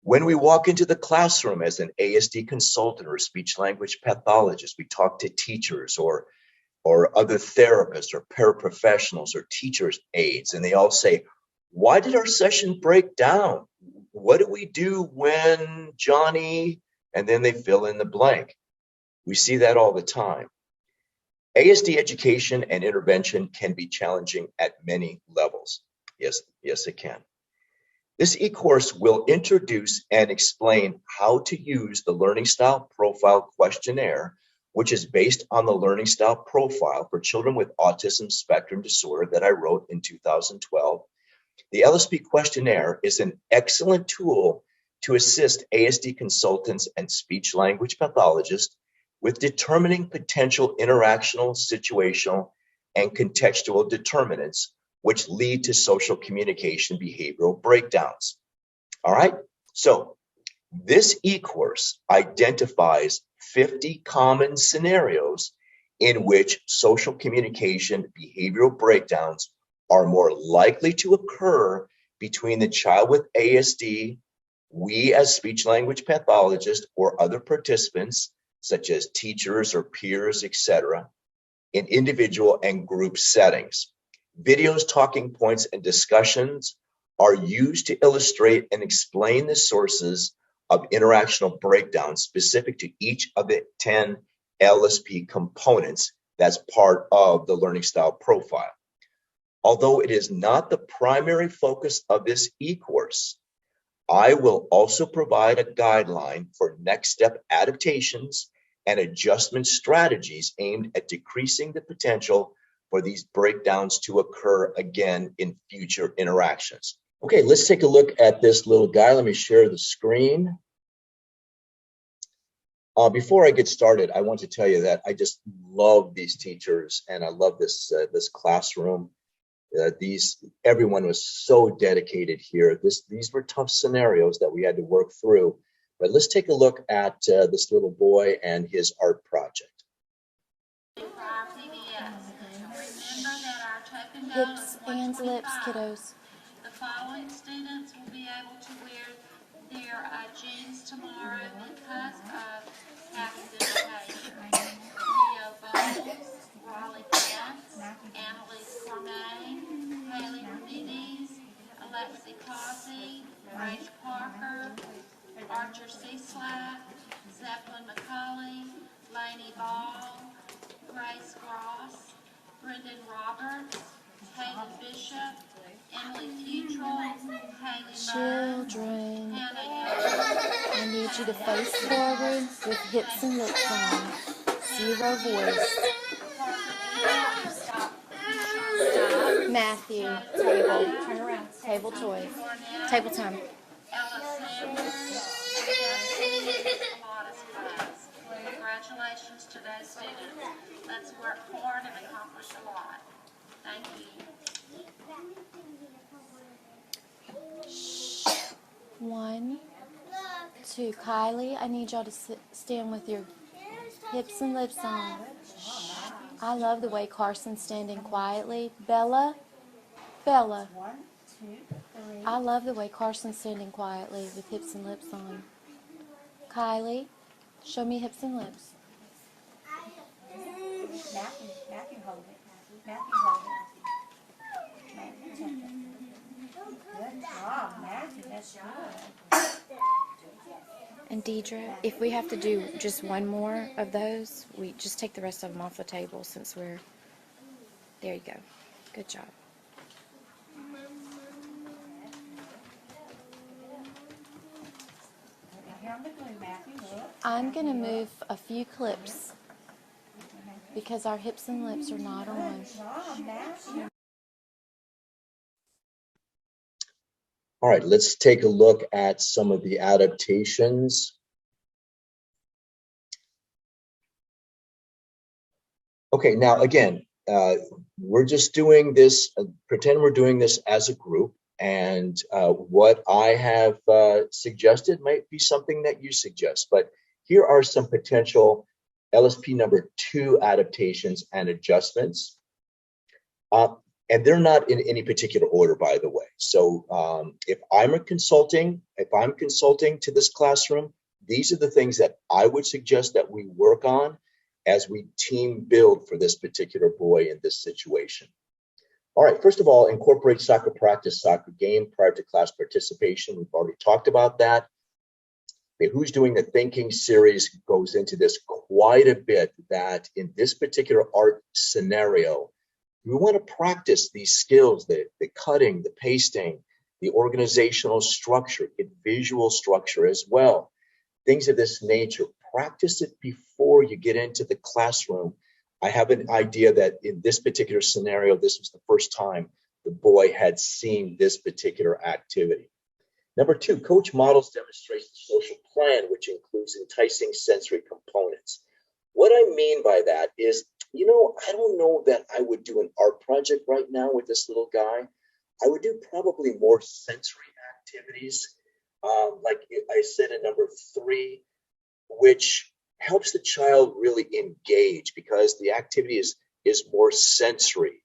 When we walk into the classroom as an ASD consultant or speech-language pathologist, we talk to teachers or other therapists or paraprofessionals or teachers' aides, and they all say, why did our session break down? What do we do when Johnny, and then they fill in the blank. We see that all the time. ASD education and intervention can be challenging at many levels. Yes, it can. This e-course will introduce and explain how to use the Learning Style Profile Questionnaire, which is based on the Learning Style Profile for children with autism spectrum disorder that I wrote in 2012. The LSP Questionnaire is an excellent tool to assist ASD consultants and speech-language pathologists with determining potential interactional, situational, and contextual determinants which lead to social communication behavioral breakdowns. All right, so this e-course identifies 50 common scenarios in which social communication behavioral breakdowns are more likely to occur between the child with ASD, we as speech-language pathologists or other participants, such as teachers or peers, etc., in individual and group settings. Videos, talking points, and discussions are used to illustrate and explain the sources of interactional breakdowns specific to each of the 10 LSP components that's part of the Learning Style Profile. Although it is not the primary focus of this e-course, I will also provide a guideline for next step adaptations and adjustment strategies aimed at decreasing the potential for these breakdowns to occur again in future interactions. Okay, let's take a look at this little guy. Let me share the screen. Before I get started, I want to tell you that I just love these teachers and I love this classroom. Everyone was so dedicated here. These were tough scenarios that we had to work through. But let's take a look at this little boy and his art project. Hips, hands, lips, kiddos. The following students will be able to wear their jeans tomorrow because of having this behavior. Leo Bowles, Raleigh Pence, Annalise Cormain, Haley Ramirez, Alexi Causey, Rach Parker, Archer Cieslak, Zeppelin McCulley, Lainey Ball, Grace Ross, Brendan Roberts, Hayden Bishop, Emily Futrell, Haley Children, Hannah I need you to face forward with hips and lips on. Zero voice. Matthew, table. Turn around. Table toys. Table time. Congratulations to those students. Let's work hard and accomplish a lot. Thank you. 1, 2. Kylie, I need y'all to stand with your hips and lips on. I love the way Carson's standing quietly. Bella, 1, 2, 3. I love the way Carson's standing quietly with hips and lips on. Kylie, show me hips and lips. Matthew, hold it. Matthew, hold it. Matthew, take it. Good job, Matthew. That's good. And Deidre, if we have to do just one more of those, we just take the rest of them off the table since we're... There you go. Good job. Here on the glue, Matthew, look. I'm going to move a few clips because our hips and lips are not on. Good job, Matthew. All right, let's take a look at some of the adaptations. Okay, now again, we're just doing this, pretend we're doing this as a group, and what I have suggested might be something that you suggest, but here are some potential LSP number 2 adaptations and adjustments. And they're not in any particular order, by the way. So if I'm consulting to this classroom, these are the things that I would suggest that we work on as we team build for this particular boy in this situation. All right, first of all, incorporate soccer practice, soccer game prior to class participation. We've already talked about that. The Who's Doing the Thinking series goes into this quite a bit, that in this particular art scenario, we want to practice these skills, the cutting, the pasting, the organizational structure, visual structure as well. Things of this nature. Practice it before you get into the classroom. I have an idea that in this particular scenario, this was the first time the boy had seen this particular activity. Number 2, coach models demonstrates the social plan, which includes enticing sensory components. What I mean by that is, I don't know that I would do an art project right now with this little guy. I would do probably more sensory activities, like I said in number 3, which helps the child really engage because the activity is more sensory.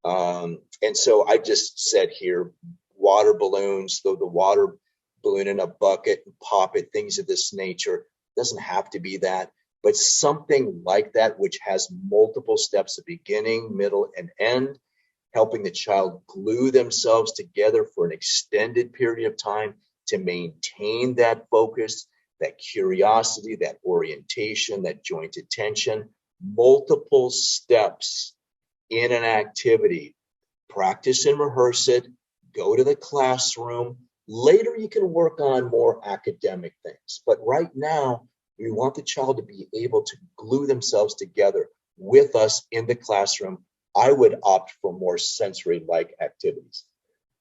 And so I just said here, water balloons, throw the water balloon in a bucket and pop it, things of this nature. Doesn't have to be that, but something like that, which has multiple steps of beginning, middle, and end, helping the child glue themselves together for an extended period of time to maintain that focus, that curiosity, that orientation, that joint attention, multiple steps in an activity. Practice and rehearse it, go to the classroom. Later, you can work on more academic things. But right now, we want the child to be able to glue themselves together with us in the classroom. I would opt for more sensory-like activities.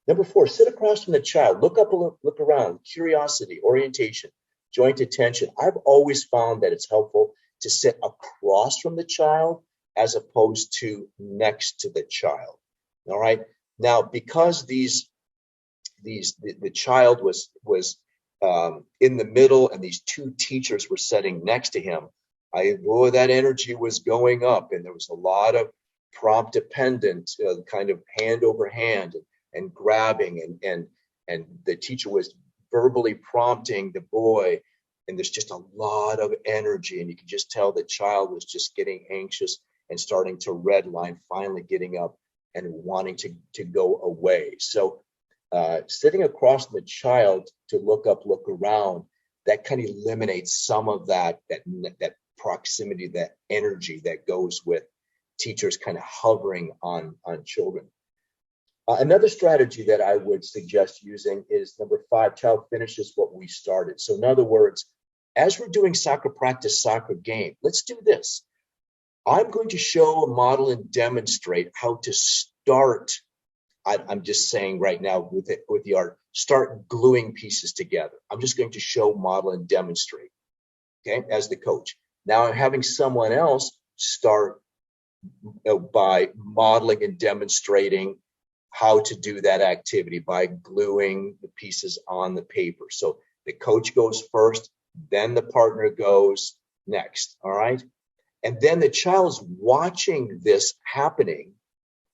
Number 4, sit across from the child. Look up, look around. Curiosity, orientation, joint attention. I've always found that it's helpful to sit across from the child as opposed to next to the child. All right. Now, because the child was in the middle and these 2 teachers were sitting next to him, that energy was going up, and there was a lot of prompt dependent, kind of hand over hand and grabbing, and the teacher was verbally prompting the boy, and there's just a lot of energy, and you can just tell the child was just getting anxious and starting to redline, finally getting up and wanting to go away. So sitting across from the child to look up, look around, that kind of eliminates some of that proximity, that energy that goes with teachers kind of hovering on children. Another strategy that I would suggest using is number 5, child finishes what we started. So in other words, as we're doing soccer practice, soccer game, let's do this. I'm going to show, model, and demonstrate how to start. I'm just saying right now with the art, start gluing pieces together. I'm just going to show, model, and demonstrate, okay, as the coach. Now I'm having someone else start by modeling and demonstrating how to do that activity by gluing the pieces on the paper. So the coach goes first, then the partner goes next, all right? And then the child's watching this happening,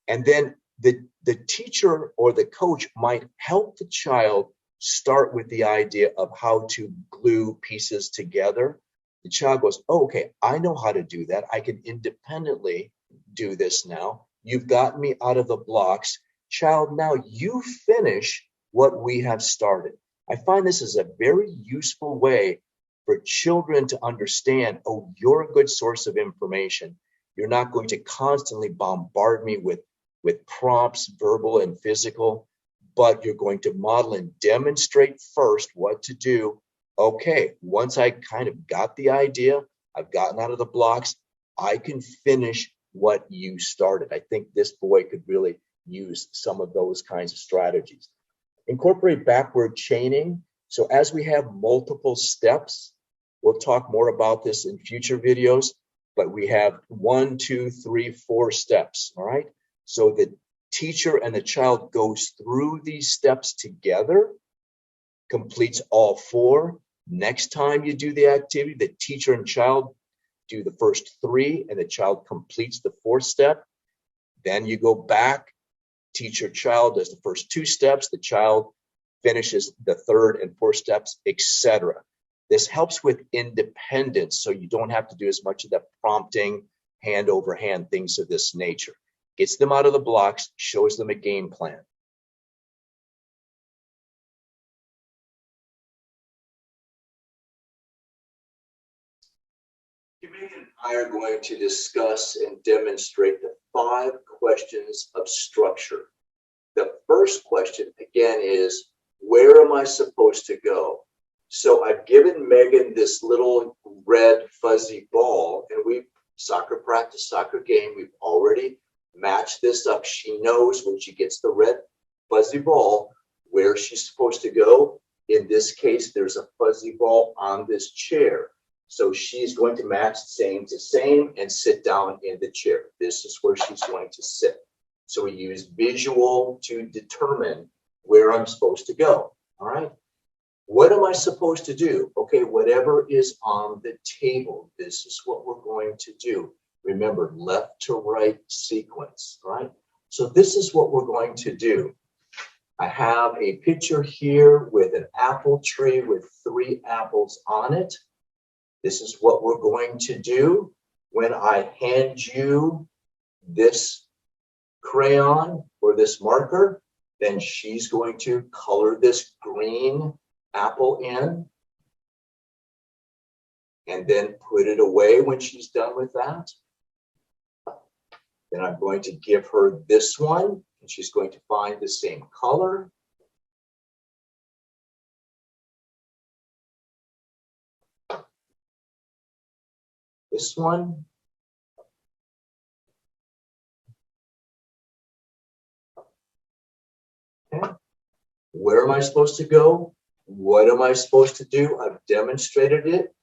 and then the teacher or the coach might help the child start with the idea of how to glue pieces together. The child goes, oh, okay, I know how to do that. I can independently do this now. You've gotten me out of the blocks. Child, now you finish what we have started. I find this is a very useful way for children to understand, oh, you're a good source of information. You're not going to constantly bombard me with prompts, verbal and physical, but you're going to model and demonstrate first what to do. Okay, once I kind of got the idea, I've gotten out of the blocks, I can finish what you started. I think this boy could really use some of those kinds of strategies. Incorporate backward chaining. So as we have multiple steps, we'll talk more about this in future videos, but we have 1, 2, 3, 4 steps, all right? So the teacher and the child goes through these steps together, completes all 4. Next time you do the activity, the teacher and child do the first 3, and the child completes the 4th step. Then you go back, Teacher-child does the first 2 steps. The child finishes the 3rd and 4th steps, etc. This helps with independence, so you don't have to do as much of that prompting, hand over hand, things of this nature. Gets them out of the blocks, shows them a game plan. Megan and I are going to discuss and demonstrate the 5 questions of structure. The first question, again, is where am I supposed to go? So I've given Megan this little red fuzzy ball, and we soccer practice, soccer game. We've already matched this up. She knows when she gets the red fuzzy ball where she's supposed to go. In this case, there's a fuzzy ball on this chair. So she's going to match same to same and sit down in the chair. This is where she's going to sit. So we use visual to determine where I'm supposed to go. All right. What am I supposed to do? Okay, whatever is on the table, this is what we're going to do. Remember, left to right sequence, right? So this is what we're going to do. I have a picture here with an apple tree with 3 apples on it. This is what we're going to do when I hand you this crayon or this marker. Then she's going to color this green apple in and then put it away when she's done with that. Then I'm going to give her this one and she's going to find the same color. This one. Okay. Where am I supposed to go? What am I supposed to do? I've demonstrated it.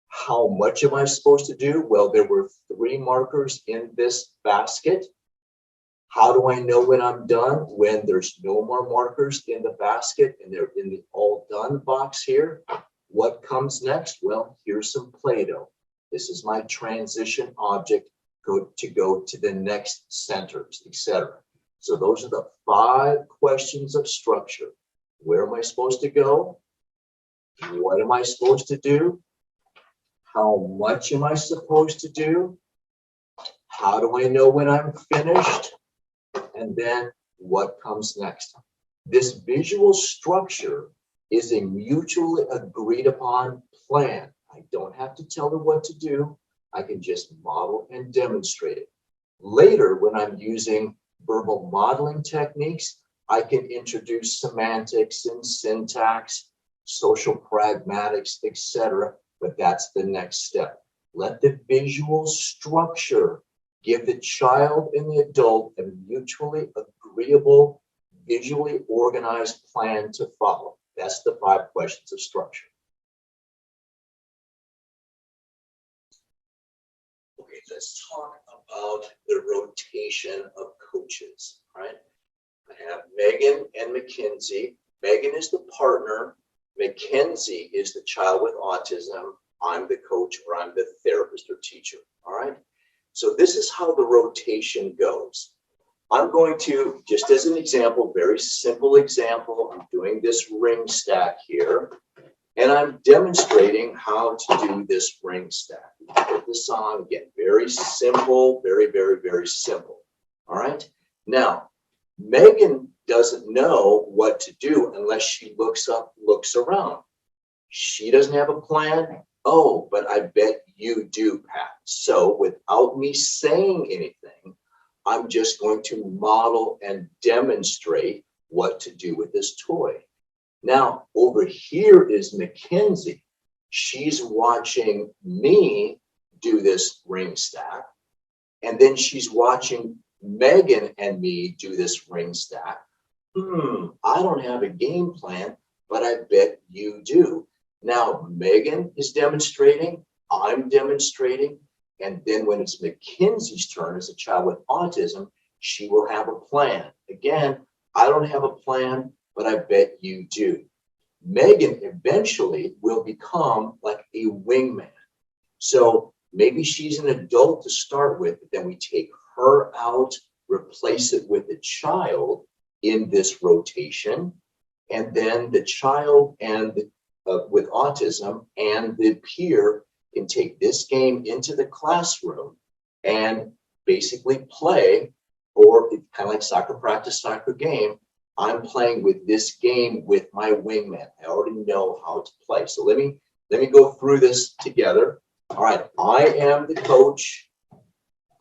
How much am I supposed to do? Well, there were 3 markers in this basket. How do I know when I'm done? When there's no more markers in the basket and they're in the all done box here. What comes next? Well, here's some Play-Doh. This is my transition object go to the next sentence, etc. So those are the 5 questions of structure. Where am I supposed to go? What am I supposed to do? How much am I supposed to do? How do I know when I'm finished? And then what comes next? This visual structure is a mutually agreed upon plan. I don't have to tell her what to do. I can just model and demonstrate it. Later, when I'm using verbal modeling techniques, I can introduce semantics and syntax, social pragmatics, etc. But that's the next step. Let the visual structure give the child and the adult a mutually agreeable, visually organized plan to follow. That's the 5 questions of structure. Okay, let's talk about the rotation of coaches, right? I have Megan and Mackenzie. Megan is the partner. Mackenzie is the child with autism. I'm the coach or I'm the therapist or teacher, all right? So this is how the rotation goes. I'm going to, just as an example, very simple example, I'm doing this ring stack here, and I'm demonstrating how to do this ring stack. Put this on, again, very simple, very, very, very simple, all right? Now, Megan doesn't know what to do unless she looks around. She doesn't have a plan. Oh, but I bet you do, Pat. So without me saying anything, I'm just going to model and demonstrate what to do with this toy. Now, over here is Mackenzie. She's watching me do this ring stack, and then she's watching Megan and me do this ring stack. I don't have a game plan, but I bet you do. Now, Megan is demonstrating, I'm demonstrating, and then when it's Mackenzie's turn as a child with autism, she will have a plan. Again, I don't have a plan, but I bet you do. Megan eventually will become like a wingman. So maybe she's an adult to start with, but then we take her out replace it with a child in this rotation, and then the child and with autism and the peer can take this game into the classroom and basically play, or kind of like soccer practice, soccer game. I'm playing with this game with my wingman. I already know how to play. So let me go through this together. All right, I am the coach.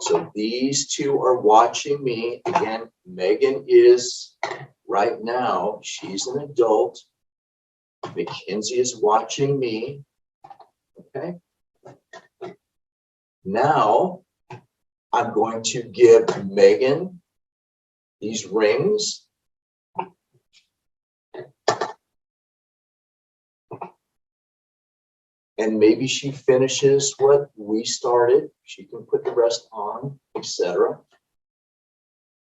So these two are watching me. Again, Megan is right now, she's an adult. Mackenzie is watching me. Okay. Now I'm going to give Megan these rings. And maybe she finishes what we started. She can put the rest on, etc.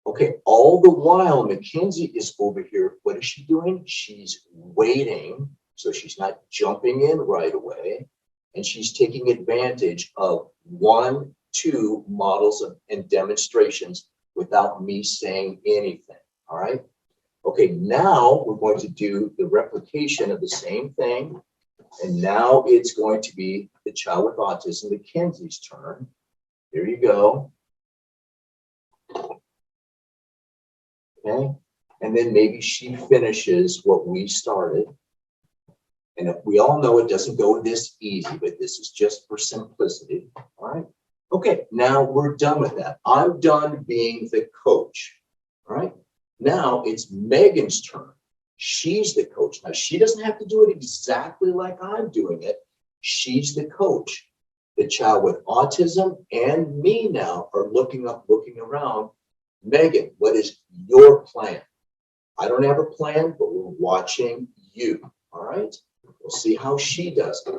Okay, all the while, Mackenzie is over here. What is she doing? She's waiting, so she's not jumping in right away. And she's taking advantage of 1, 2 models and demonstrations without me saying anything, all right? Okay, now we're going to do the replication of the same thing. And now it's going to be the child with autism, Mackenzie's turn. Here you go. Okay. And then maybe she finishes what we started. And we all know it doesn't go this easy, but this is just for simplicity. All right. Okay. Now we're done with that. I'm done being the coach. All right. Now it's Megan's turn. She's the coach. Now, she doesn't have to do it exactly like I'm doing it. She's the coach. The child with autism and me now are looking up, looking around. Megan, what is your plan? I don't have a plan, but we're watching you. All right? We'll see how she does it.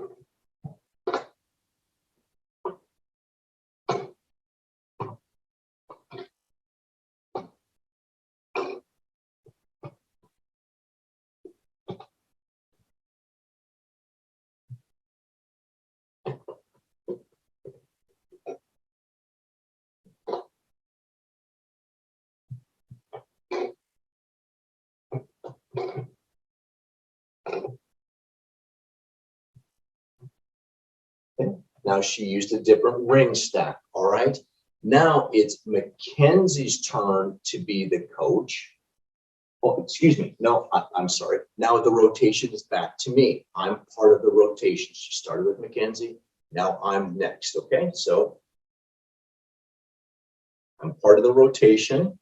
Now she used a different ring stack, all right? Now it's Mackenzie's turn to be the coach. Oh, excuse me. No, I'm sorry. Now the rotation is back to me. I'm part of the rotation. She started with Mackenzie. Now I'm next, okay? So I'm part of the rotation.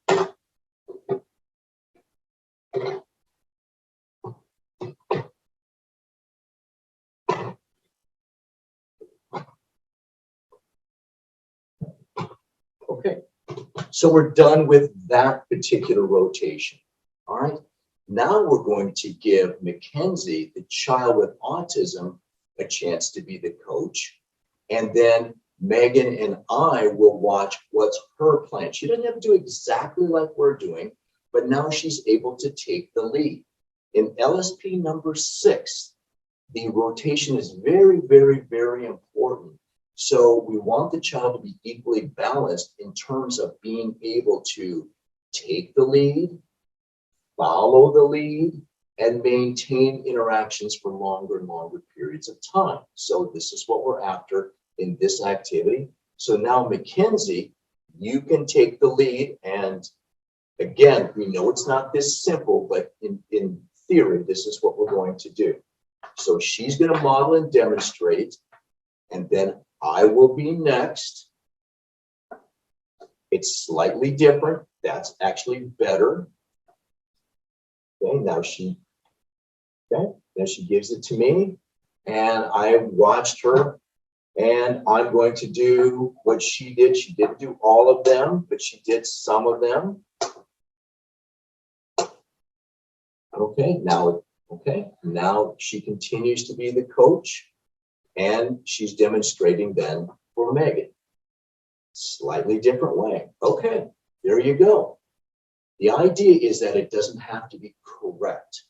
Okay, so we're done with that particular rotation. All right, now we're going to give Mackenzie, the child with autism, a chance to be the coach. And then Megan and I will watch what's her plan. She doesn't have to do exactly like we're doing, but now she's able to take the lead. In LSP number 6, the rotation is very, very, very important. So we want the child to be equally balanced in terms of being able to take the lead, follow the lead, and maintain interactions for longer and longer periods of time. So this is what we're after in this activity. So now, Mackenzie, you can take the lead. And again, we know it's not this simple, but in theory, this is what we're going to do. So she's going to model and demonstrate, and then I will be next. It's slightly different. That's actually better. Okay, now she gives it to me, and I watched her, and I'm going to do what she did. She didn't do all of them, but she did some of them. Okay, now she continues to be the coach, and she's demonstrating then for Megan. Slightly different way. Okay, there you go. The idea is that it doesn't have to be correct.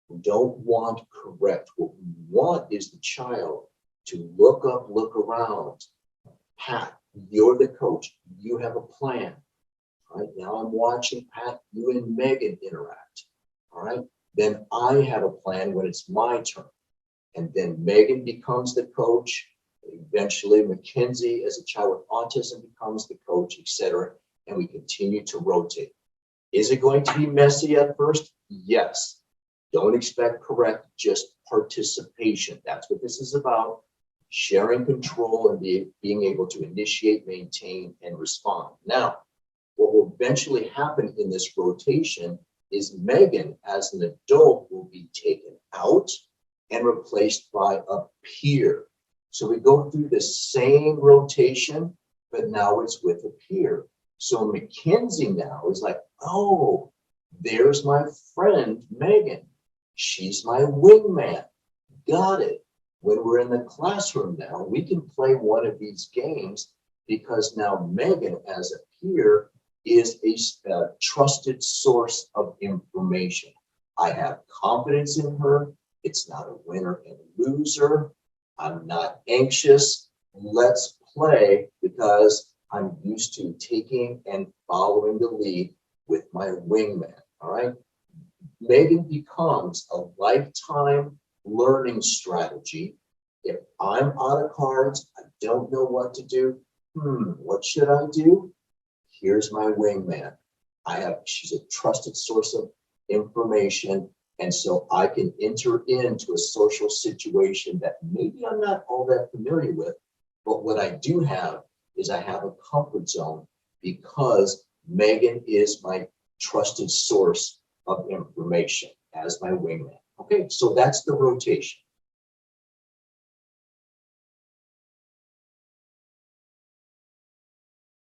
We don't want correct. What we want is the child to look up, look around. Pat, you're the coach. You have a plan. All right, now I'm watching Pat, you and Megan interact. All right, then I have a plan when it's my turn. And then Megan becomes the coach. Eventually, Mackenzie, as a child with autism, becomes the coach, etc. And we continue to rotate. Is it going to be messy at first? Yes. Don't expect correct, just participation. That's what this is about. Sharing control and being able to initiate, maintain, and respond. Now, what will eventually happen in this rotation is Megan, as an adult, will be taken out and replaced by a peer. So we go through the same rotation, but now it's with a peer. So Mackenzie now is like, oh, there's my friend Megan. She's my wingman. Got it. When we're in the classroom now, we can play one of these games because now Megan, as a peer, is a trusted source of information. I have confidence in her. It's not a winner and loser. I'm not anxious. Let's play because I'm used to taking and following the lead with my wingman. All right. Megan becomes a lifetime learning strategy. If I'm out of cards, I don't know what to do. What should I do? Here's my wingman. She's a trusted source of information. And so I can enter into a social situation that maybe I'm not all that familiar with. But what I do have is I have a comfort zone because Megan is my trusted source of information as my wingman. Okay, so that's the rotation.